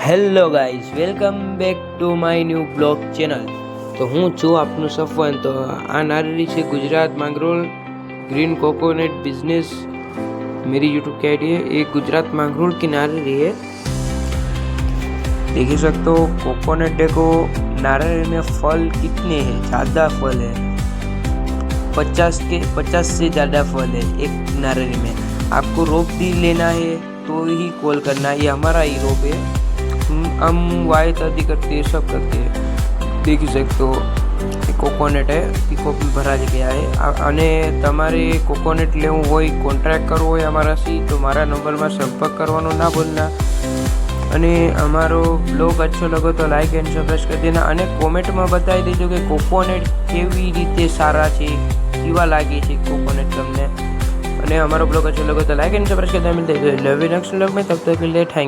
Hello guys, welcome back to my new blog channel. તો હું છું આપનું સફવાન। તો આ नाररी છે Gujarat Mangrol green coconut business. मेरी यूट्यूब की आईडी है। ये गुजरात मांगरोल की नाररी है। देख सकते हो कोकोनट देखो, नाररी में फल कितने हैं, ज़्यादा फल है। 50 से ज़्यादा फल है एक नाररी में। आपको रोप भी लेना है तो ही कॉल करना है। ये हमारा ही रोप है। हम वाइट आदि करते हैं, सब करते हैं। देख सकते हो कोकोनट है, पीको भी भरा गया है। अने तमारे कोकोनट लेवू होय, कॉन्ट्रेक्ट करवो होय अमाराथी तो मारा नंबर में संपर्क करवानो ना भूलना। अने अमारो ब्लॉग अच्छो लगो तो लाइक एंड सब्सक्राइब कर देना। अने कॉमेंट में बताई देजो कि कोकोनट केवी रीते सारा छे, केवा लागे छे कोकोनट तमने। अने अमारो ब्लॉग अच्छो लगो तो लाइक एंड सब्सक्राइब कर देना। मिलते हैं नेक्स्ट ब्लॉग में, तब तक के लिए थैंक यू।